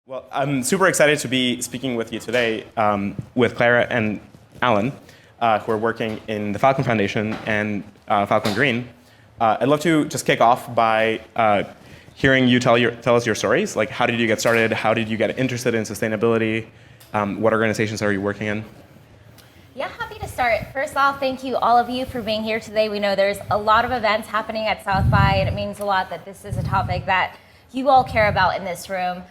Well, I'm super excited to be speaking with you today with Clara and Alan, who are working in the Filecoin Foundation and Filecoin Green. I'd love to just kick off by hearing you tell us your stories. Like, how did you get started? How did you get interested in sustainability? What organizations are you working in? Yeah, happy to start. First off, thank you all of you for being here today. We know there's a lot of events happening at South by, and it means a lot that this is a topic that you all care about in this room.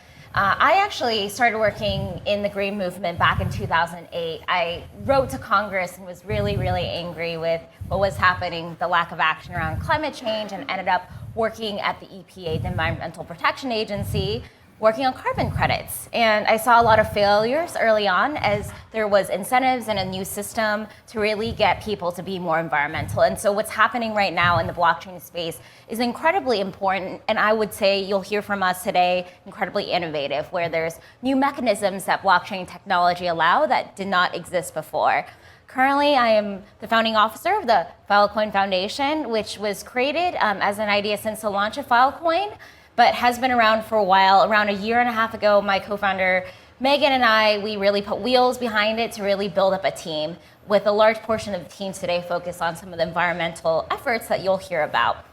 I actually started working in the green movement back in 2008. I wrote to Congress and was really, really angry with what was happening, the lack of action around climate change, and ended up working at the EPA, the Environmental Protection Agency, working on carbon credits. And I saw a lot of failures early on as there was incentives and a new system to really get people to be more environmental. And so what's happening right now in the blockchain space is incredibly important, and I would say you'll hear from us today, incredibly innovative, where there's new mechanisms that blockchain technology allow that did not exist before. Currently, I am the founding officer of the Filecoin Foundation, which was created as an idea since the launch of Filecoin, but has been around for a while. Around a year and a half ago, my co-founder Megan and I, we really put wheels behind it to really build up a team, with a large portion of the team today focused on some of the environmental efforts that you'll hear about.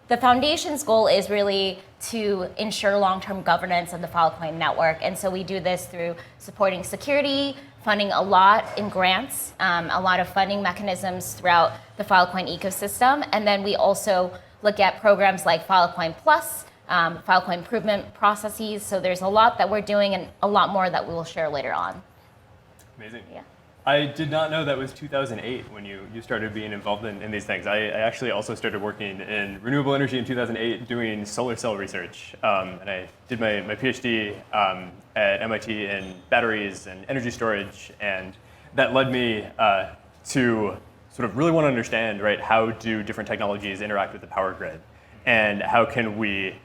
The foundation's goal is really to ensure long-term governance of the Filecoin network, and so we do this through supporting security, funding a lot in grants, a lot of funding mechanisms throughout the Filecoin ecosystem, and then we also look at programs like Filecoin Plus, Filecoin improvement processes. So there's a lot that we're doing and a lot more that we will share later on. Amazing. Yeah. I did not know that was 2008 when you started being involved in these things. I actually also started working in renewable energy in 2008 doing solar cell research. And I did my PhD at MIT in batteries and energy storage. And that led me to sort of really want to understand, right, how do different technologies interact with the power grid? And how can we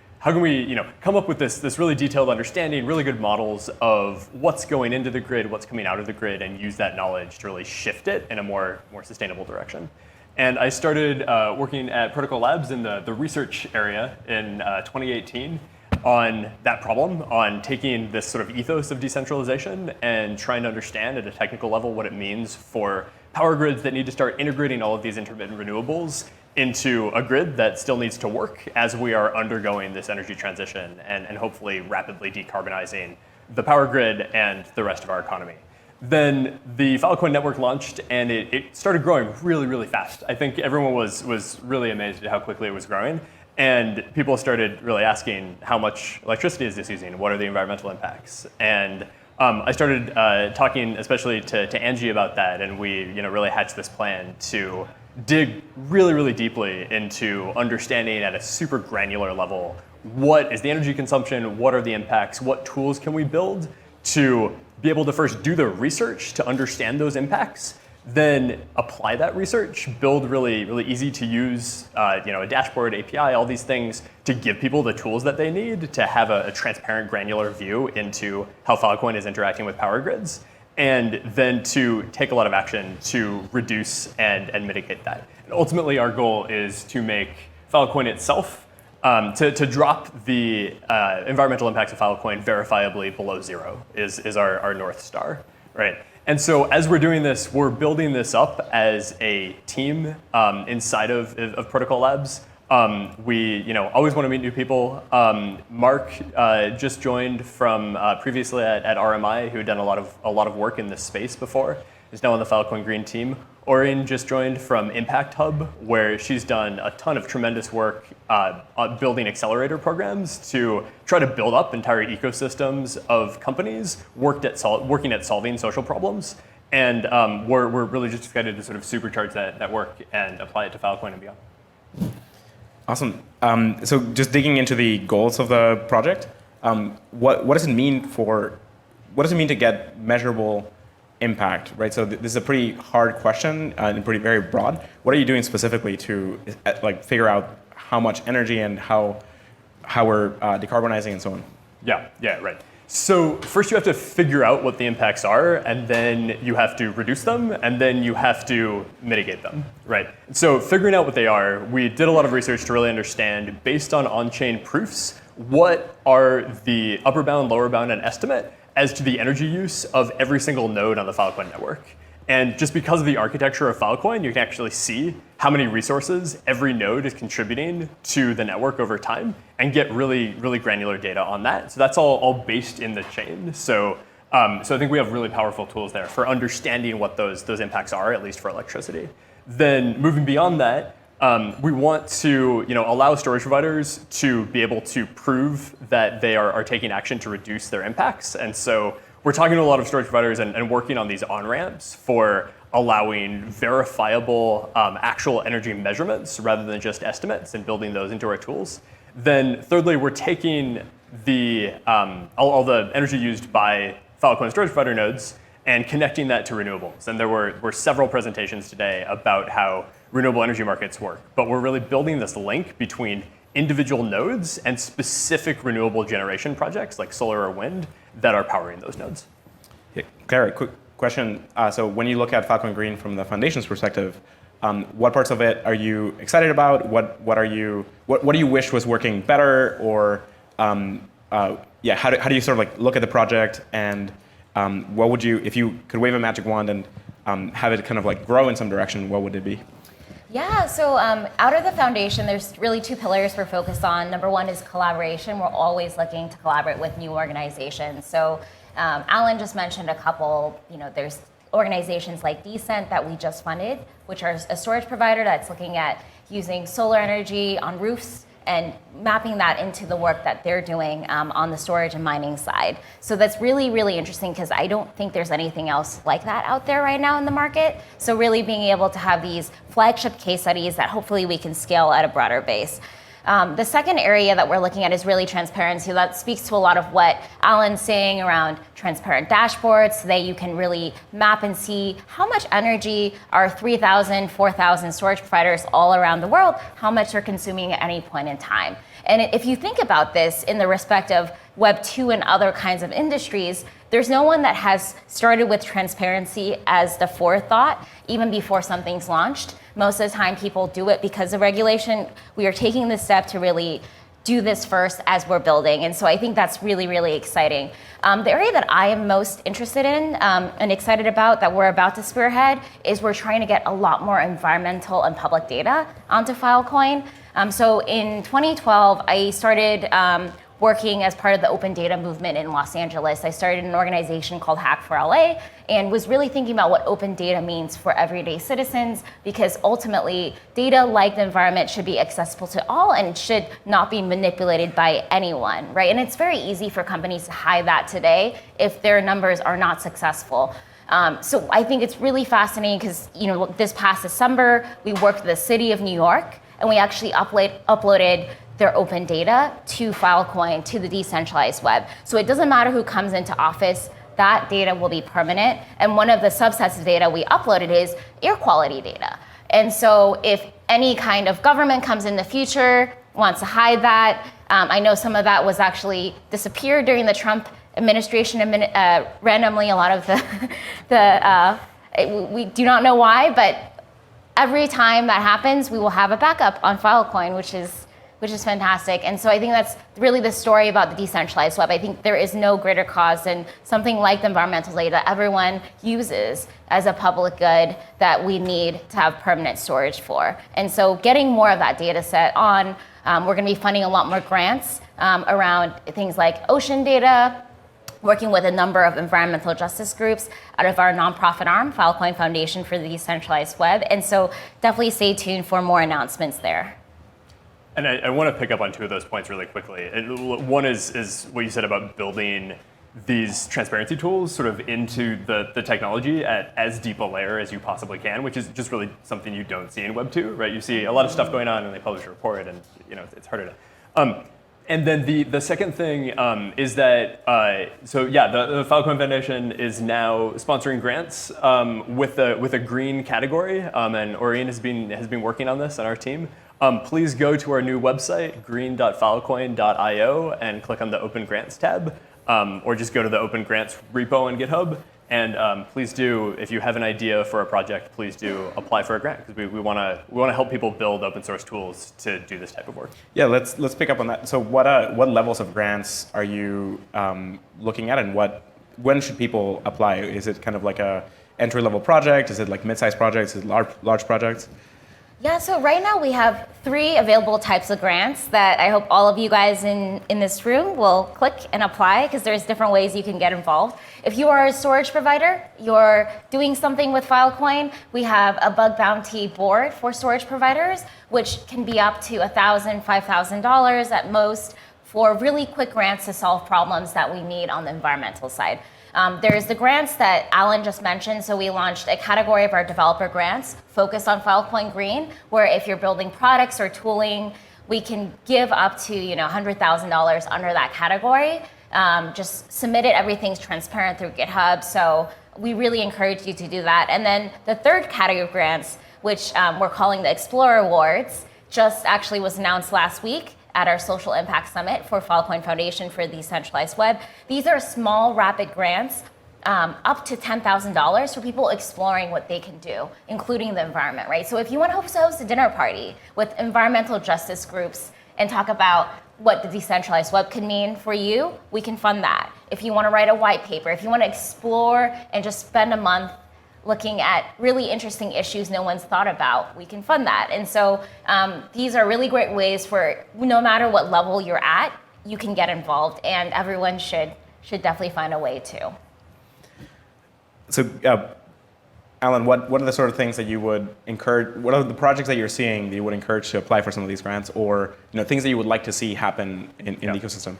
come up with this really detailed understanding, really good models of what's going into the grid, what's coming out of the grid, and use that knowledge to really shift it in a more sustainable direction. And I started working at Protocol Labs in the research area in 2018 on that problem, on taking this sort of ethos of decentralization and trying to understand at a technical level what it means for power grids that need to start integrating all of these intermittent renewables into a grid that still needs to work as we are undergoing this energy transition and hopefully rapidly decarbonizing the power grid and the rest of our economy. Then the Filecoin network launched, and it started growing really, really fast. I think everyone was really amazed at how quickly it was growing. And people started really asking, how much electricity is this using? What are the environmental impacts? And I started talking especially to Angie about that, and we really hatched this plan to dig really, really deeply into understanding at a super granular level what is the energy consumption, what are the impacts, what tools can we build to be able to first do the research to understand those impacts, then apply that research, build really, really easy to use a dashboard, API, all these things to give people the tools that they need to have a transparent, granular view into how Filecoin is interacting with power grids, and then to take a lot of action to reduce and mitigate that. And ultimately, our goal is to make Filecoin itself, to drop the environmental impacts of Filecoin verifiably below zero is our North Star, right? And so as we're doing this, we're building this up as a team inside of Protocol Labs. We always want to meet new people. Mark just joined from previously at RMI, who had done a lot of work in this space before. Is now on the Filecoin Green team. Orin just joined from Impact Hub, where she's done a ton of tremendous work on building accelerator programs to try to build up entire ecosystems of companies working at solving social problems. And we're really just excited to sort of supercharge that work and apply it to Filecoin and beyond. Awesome. So just digging into the goals of the project, what does it mean to get measurable impact, right? So this is a pretty hard question and very broad. What are you doing specifically to figure out how much energy and how we're decarbonizing and so on? Yeah, right. So first you have to figure out what the impacts are, and then you have to reduce them, and then you have to mitigate them, right? So figuring out what they are, we did a lot of research to really understand, based on on-chain proofs, what are the upper bound, lower bound, and estimate as to the energy use of every single node on the Filecoin network. And just because of the architecture of Filecoin, you can actually see how many resources every node is contributing to the network over time and get really, really granular data on that. So that's all based in the chain. So I think we have really powerful tools there for understanding what those impacts are, at least for electricity. Then moving beyond that, we want to allow storage providers to be able to prove that they are taking action to reduce their impacts. And so we're talking to a lot of storage providers and working on these on-ramps for allowing verifiable actual energy measurements rather than just estimates and building those into our tools. Then thirdly, we're taking all the energy used by Filecoin storage provider nodes and connecting that to renewables. And there were several presentations today about how renewable energy markets work, but we're really building this link between individual nodes and specific renewable generation projects like solar or wind that are powering those nodes. Yeah, Clara, quick question. So when you look at Filecoin Green from the foundation's perspective, what parts of it are you excited about? What do you wish was working better? Or how do you sort of like look at the project and what would you, if you could wave a magic wand and have it kind of like grow in some direction, what would it be? Yeah, so out of the foundation, there's really two pillars we're focused on. Number one is collaboration. We're always looking to collaborate with new organizations. So Alan just mentioned a couple, there's organizations like Decent that we just funded, which are a storage provider that's looking at using solar energy on roofs and mapping that into the work that they're doing on the storage and mining side. So that's really, really interesting because I don't think there's anything else like that out there right now in the market. So really being able to have these flagship case studies that hopefully we can scale at a broader base. The second area that we're looking at is really transparency. That speaks to a lot of what Alan's saying around transparent dashboards so that you can really map and see how much energy our 3,000, 4,000 storage providers all around the world, how much they're consuming at any point in time. And if you think about this in the respect of Web 2 and other kinds of industries, there's no one that has started with transparency as the forethought, even before something's launched. Most of the time, people do it because of regulation. We are taking this step to really do this first as we're building. And so I think that's really, really exciting. The area that I am most interested in and excited about that we're about to spearhead is we're trying to get a lot more environmental and public data onto Filecoin. So in 2012, I started working as part of the open data movement in Los Angeles. I started an organization called Hack for LA and was really thinking about what open data means for everyday citizens, because ultimately data like the environment should be accessible to all and it should not be manipulated by anyone, right? And it's very easy for companies to hide that today if their numbers are not successful. So I think it's really fascinating because this past December, we worked with the city of New York and we actually uploaded their open data to Filecoin, to the decentralized web. So it doesn't matter who comes into office, that data will be permanent. And one of the subsets of data we uploaded is air quality data. And so if any kind of government comes in the future, wants to hide that, I know some of that was actually disappeared during the Trump administration, randomly, a lot of we do not know why, but every time that happens, we will have a backup on Filecoin, which is fantastic. And so I think that's really the story about the decentralized web. I think there is no greater cause than something like the environmental data everyone uses as a public good that we need to have permanent storage for. And so getting more of that data set on, we're gonna be funding a lot more grants around things like ocean data, working with a number of environmental justice groups out of our nonprofit arm, Filecoin Foundation for the Decentralized Web. And so definitely stay tuned for more announcements there. And I want to pick up on two of those points really quickly. One is what you said about building these transparency tools sort of into the technology at as deep a layer as you possibly can, which is just really something you don't see in Web 2, right? You see a lot of stuff going on and they publish a report and it's harder to. And then the second thing is that, the Filecoin Foundation is now sponsoring grants with a green category, and Orion has been working on this on our team. Please go to our new website, green.filecoin.io, and click on the Open Grants tab, or just go to the Open Grants repo on GitHub And please do, if you have an idea for a project, please do apply for a grant, because we want to help people build open source tools to do this type of work. Yeah, let's pick up on that. So what levels of grants are you looking at, and when should people apply? Is it kind of like a entry-level project? Is it like mid-sized projects? Is it large projects? Yeah, so right now we have 3 available types of grants that I hope all of you guys in this room will click and apply, because there's different ways you can get involved. If you are a storage provider, you're doing something with Filecoin, we have a bug bounty board for storage providers, which can be up to $1,000, $5,000 at most for really quick grants to solve problems that we need on the environmental side. There's the grants that Alan just mentioned. So we launched a category of our developer grants focused on Filecoin Green, where if you're building products or tooling, we can give up to $100,000 under that category. Just submit it. Everything's transparent through GitHub. So we really encourage you to do that. And then the third category of grants, which we're calling the Explorer Awards, just actually was announced last week at our Social Impact Summit for Filecoin Foundation for the Decentralized Web. These are small, rapid grants, up to $10,000 for people exploring what they can do, including the environment, right? So if you want to host a dinner party with environmental justice groups and talk about what the decentralized web can mean for you, we can fund that. If you want to write a white paper, if you want to explore and just spend a month looking at really interesting issues no one's thought about, we can fund that. And so these are really great ways for no matter what level you're at, you can get involved, and everyone should definitely find a way to. So, Alan, what are the sort of things that you would encourage? What are the projects that you're seeing that you would encourage to apply for some of these grants, or things that you would like to see happen in the ecosystem?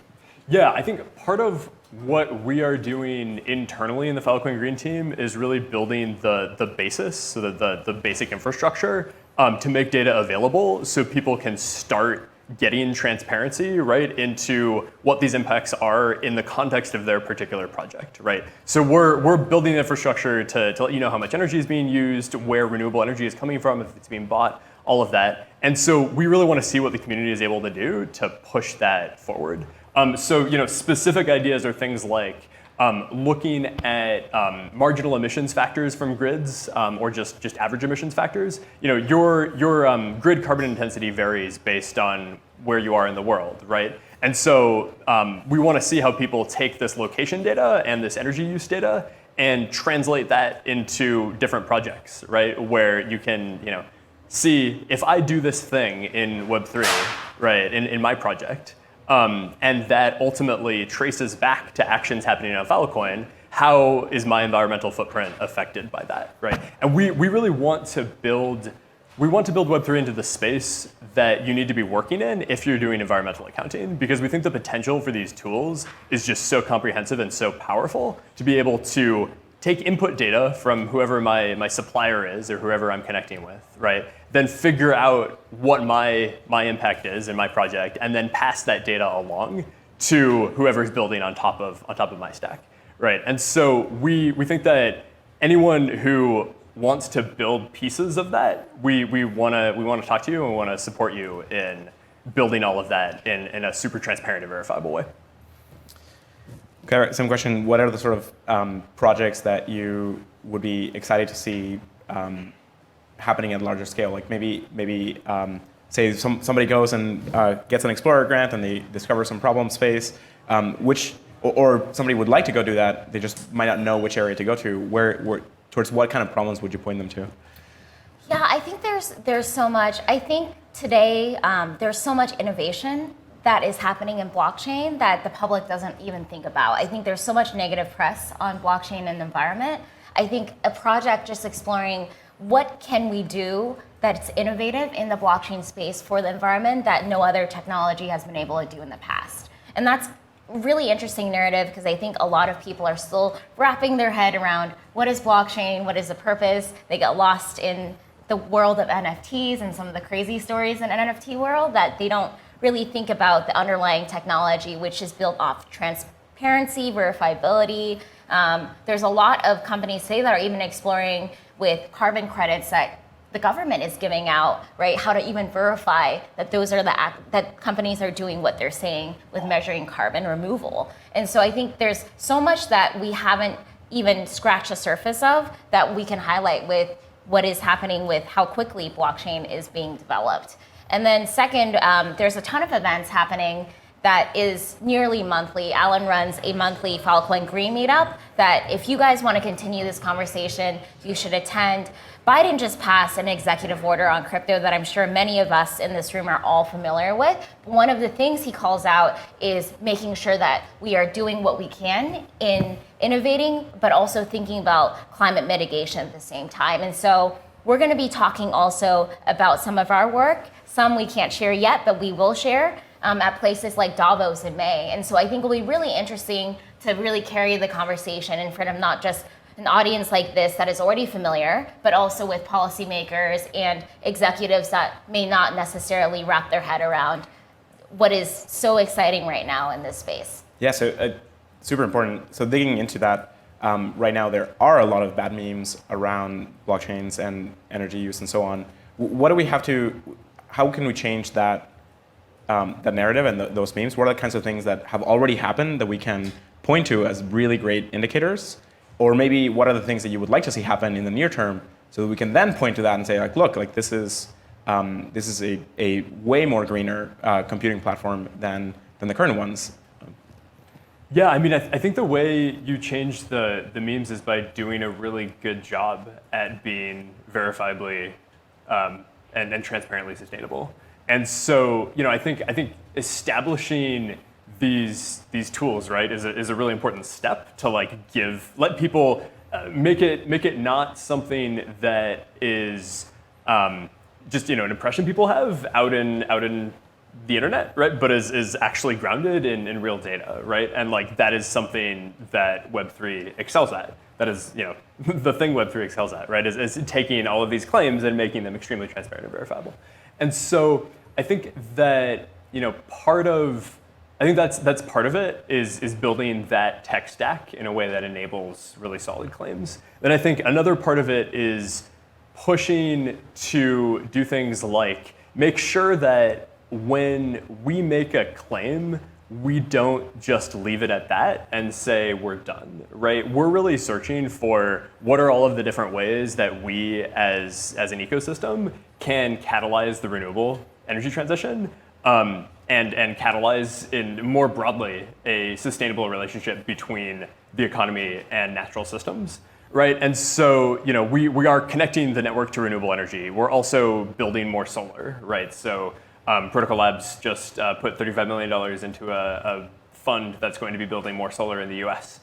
Yeah, I think part of what we are doing internally in the Filecoin Green team is really building the basis, so the basic infrastructure to make data available so people can start getting transparency right into what these impacts are in the context of their particular project, right? So we're building the infrastructure to let you know how much energy is being used, where renewable energy is coming from, if it's being bought, all of that. And so we really want to see what the community is able to do to push that forward. So specific ideas are things like looking at marginal emissions factors from grids, or just average emissions factors. Your grid carbon intensity varies based on where you are in the world, right? And so we want to see how people take this location data and this energy use data and translate that into different projects, right? Where you can see if I do this thing in Web3, right, in my project. And that ultimately traces back to actions happening on Filecoin. How is my environmental footprint affected by that, right? And we really want to build Web3 into the space that you need to be working in if you're doing environmental accounting, because we think the potential for these tools is just so comprehensive and so powerful to be able to take input data from whoever my supplier is or whoever I'm connecting with, right? Then figure out what my impact is in my project, and then pass that data along to whoever's building on top of my stack, right? And so we think that anyone who wants to build pieces of that, we want to talk to you, and we want to support you in building all of that in a super transparent and verifiable way. Okay, same question. What are the sort of projects that you would be excited to see happening at a larger scale? Like maybe say somebody goes and gets an Explorer grant and they discover some problem space, or somebody would like to go do that. They just might not know which area to go to. Towards what kind of problems would you point them to? Yeah, I think there's so much. I think today there's so much innovation that is happening in blockchain that the public doesn't even think about. I think there's so much negative press on blockchain and environment. I think a project just exploring what can we do that's innovative in the blockchain space for the environment that no other technology has been able to do in the past. And that's really interesting narrative, because I think a lot of people are still wrapping their head around what is blockchain, what is the purpose. They get lost in the world of NFTs and some of the crazy stories in NFT world that they don't really think about the underlying technology, which is built off transparency, verifiability. There's a lot of companies today that are even exploring with carbon credits that the government is giving out, right? How to even verify that those are that companies are doing what they're saying with measuring carbon removal. And so I think there's so much that we haven't even scratch the surface of that we can highlight with what is happening with how quickly blockchain is being developed. And then second, there's a ton of events happening that is nearly monthly. Alan runs a monthly Filecoin Green Meetup that if you guys want to continue this conversation, you should attend. Biden just passed an executive order on crypto that I'm sure many of us in this room are all familiar with. One of the things he calls out is making sure that we are doing what we can in innovating, but also thinking about climate mitigation at the same time. And so we're going to be talking also about some of our work. Some we can't share yet, but we will share at places like Davos in May. And so I think it'll be really interesting to really carry the conversation in front of not just an audience like this that is already familiar, but also with policymakers and executives that may not necessarily wrap their head around what is so exciting right now in this space. Yeah, so super important. So digging into that, right now there are a lot of bad memes around blockchains and energy use and so on. What do we have to, how can we change that that narrative and those memes? What are the kinds of things that have already happened that we can point to as really great indicators? Or maybe what are the things that you would like to see happen in the near term so that we can then point to that and say, like, look, like this is a way more greener computing platform than the current ones. Yeah, I mean, I think the way you change the memes is by doing a really good job at being verifiably and transparently sustainable. And so, I think establishing these tools, right, is a really important step to let people make it not something that is just an impression people have out in the internet, right, but is actually grounded in real data, right, and that is something that Web3 excels at. That is the thing Web3 excels at, right, is taking all of these claims and making them extremely transparent and verifiable. And so I think that that's part of it is building that tech stack in a way that enables really solid claims. Then I think another part of it is pushing to do things like make sure that when we make a claim, we don't just leave it at that and say we're done, right? We're really searching for what are all of the different ways that we as an ecosystem can catalyze the renewable energy transition and catalyze in more broadly a sustainable relationship between the economy and natural systems, right? And so we are connecting the network to renewable energy. We're also building more solar, right? So Protocol Labs just put $35 million into a fund that's going to be building more solar in the US.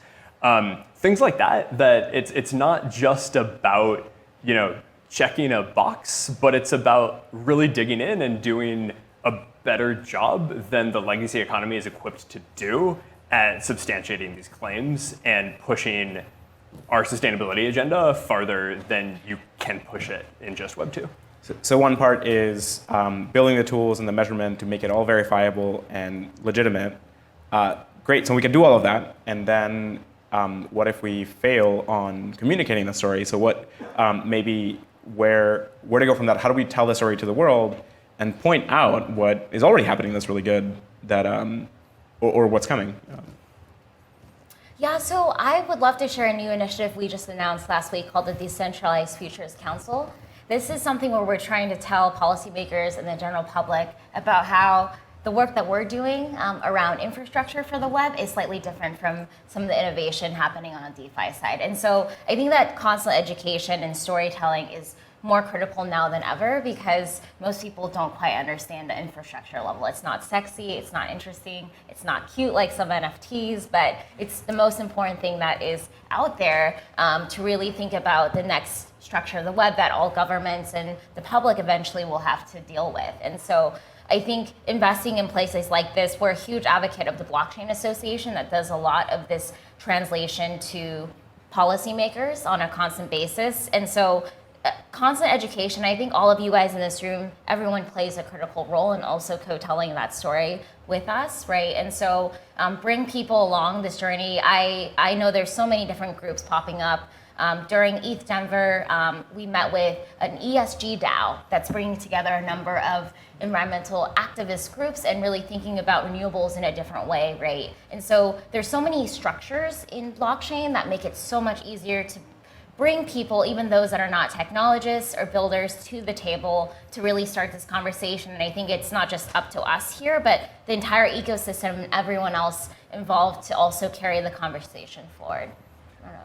Things like that it's not just about checking a box, but it's about really digging in and doing a better job than the legacy economy is equipped to do at substantiating these claims and pushing our sustainability agenda farther than you can push it in just Web 2. So one part is building the tools and the measurement to make it all verifiable and legitimate. Great, so we can do all of that, and then what if we fail on communicating the story? So what maybe where to go from that? How do we tell the story to the world and point out what is already happening that's really good that or what's coming? Yeah, so I would love to share a new initiative we just announced last week called the Decentralized Futures Council. This is something where we're trying to tell policymakers and the general public about how the work that we're doing around infrastructure for the web is slightly different from some of the innovation happening on the DeFi side. And so I think that constant education and storytelling is more critical now than ever because most people don't quite understand the infrastructure level. It's not sexy, it's not interesting, it's not cute like some NFTs, but it's the most important thing that is out there to really think about the next structure of the web that all governments and the public eventually will have to deal with. And so I think investing in places like this, we're a huge advocate of the Blockchain Association that does a lot of this translation to policymakers on a constant basis. And so constant education, I think all of you guys in this room, everyone plays a critical role in also co-telling that story with us, right? And so bring people along this journey. I know there's so many different groups popping up During ETH Denver, we met with an ESG DAO that's bringing together a number of environmental activist groups and really thinking about renewables in a different way, right? And so there's so many structures in blockchain that make it so much easier to bring people, even those that are not technologists or builders, to the table to really start this conversation. And I think it's not just up to us here, but the entire ecosystem and everyone else involved to also carry the conversation forward.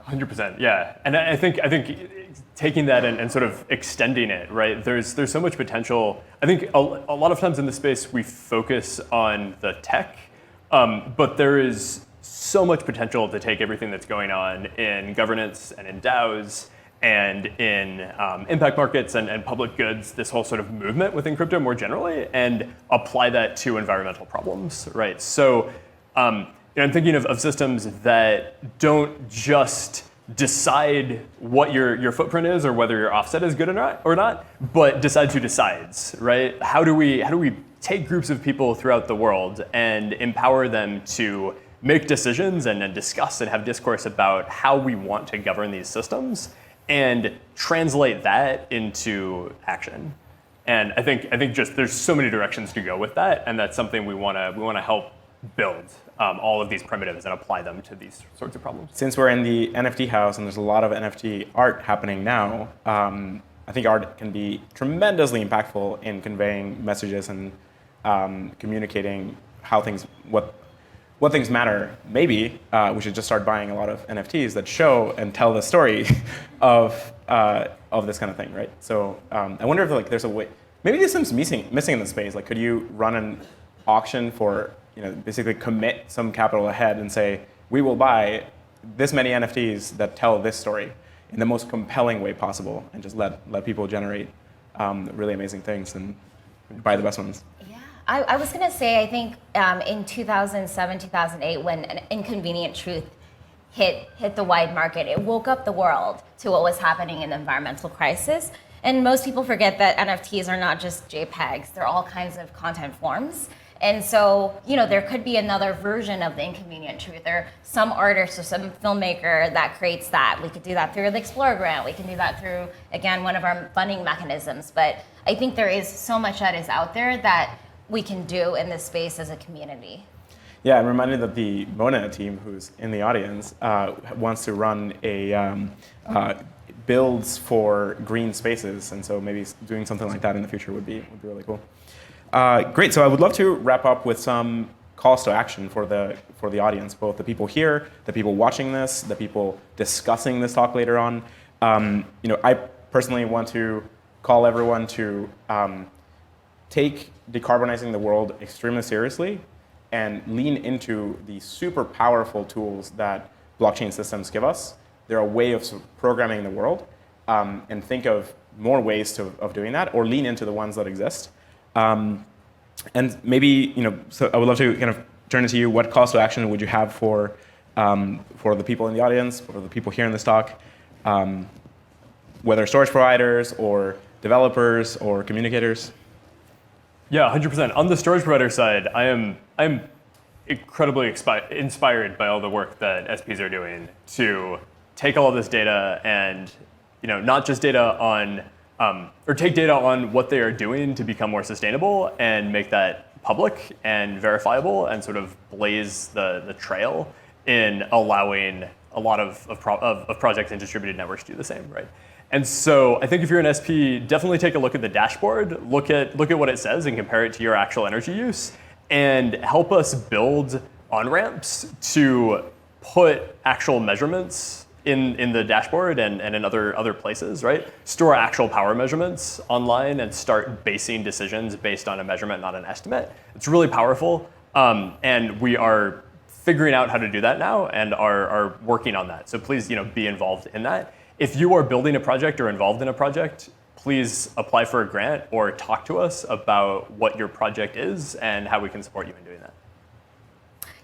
100%, yeah. And I think taking that and sort of extending it, right? There's so much potential. I think a lot of times in this space we focus on the tech, but there is so much potential to take everything that's going on in governance and in DAOs and in impact markets and public goods, this whole sort of movement within crypto more generally, and apply that to environmental problems, right? So I'm thinking of systems that don't just decide what your footprint is or whether your offset is good or not, but decides who decides, right? How do we take groups of people throughout the world and empower them to make decisions and then discuss and have discourse about how we want to govern these systems and translate that into action? And I think just there's so many directions to go with that, and that's something we want to help build all of these primitives and apply them to these sorts of problems. Since we're in the NFT house and there's a lot of NFT art happening now, I think art can be tremendously impactful in conveying messages and communicating how what things matter. Maybe we should just start buying a lot of NFTs that show and tell the story of this kind of thing, right? So I wonder if there's a way. Maybe there's something missing in the space. Like, could you run an auction for, basically commit some capital ahead and say, we will buy this many NFTs that tell this story in the most compelling way possible, and just let people generate really amazing things and buy the best ones. Yeah, I was gonna say, I think in 2007, 2008, when an inconvenient truth hit the wide market, it woke up the world to what was happening in the environmental crisis. And most people forget that NFTs are not just JPEGs, they're all kinds of content forms. And so, there could be another version of the inconvenient truth, or some artist or some filmmaker that creates that. We could do that through the Explorer grant. We can do that through, again, one of our funding mechanisms. But I think there is so much that is out there that we can do in this space as a community. Yeah, I'm reminded that the Mona team, who's in the audience, wants to run a builds for green spaces. And so maybe doing something like that in the future would be really cool. Great. So I would love to wrap up with some calls to action for the audience, both the people here, the people watching this, the people discussing this talk later on. I personally want to call everyone to take decarbonizing the world extremely seriously and lean into the super powerful tools that blockchain systems give us. They're a way of programming the world, and think of more ways of doing that, or lean into the ones that exist. And maybe, so I would love to kind of turn it to you. What calls to action would you have for the people in the audience, for the people here in this talk, whether storage providers or developers or communicators? Yeah, 100%. On the storage provider side, I'm incredibly inspired by all the work that SPs are doing to take all of this data and, not just data on or take data on what they are doing to become more sustainable and make that public and verifiable and sort of blaze the trail in allowing a lot of projects and distributed networks to do the same, right? And so I think if you're an SP, definitely take a look at the dashboard, look at what it says and compare it to your actual energy use, and help us build on-ramps to put actual measurements in the dashboard and in other places, right? Store actual power measurements online and start basing decisions based on a measurement, not an estimate. It's really powerful, and we are figuring out how to do that now and are working on that. So please, be involved in that. If you are building a project or involved in a project, please apply for a grant or talk to us about what your project is and how we can support you in doing that.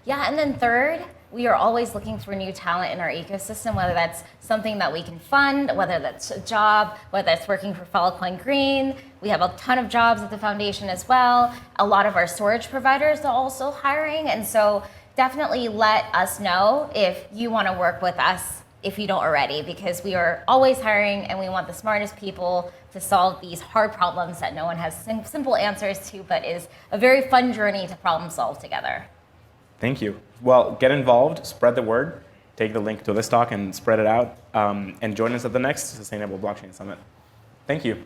Yeah, and then third, we are always looking for new talent in our ecosystem, whether that's something that we can fund, whether that's a job, whether that's working for Filecoin Green. We have a ton of jobs at the foundation as well. A lot of our storage providers are also hiring, and so definitely let us know if you want to work with us if you don't already, because we are always hiring and we want the smartest people to solve these hard problems that no one has simple answers to, but is a very fun journey to problem solve together. Thank you. Well, get involved, spread the word, take the link to this talk and spread it out, and join us at the next Sustainable Blockchain Summit. Thank you.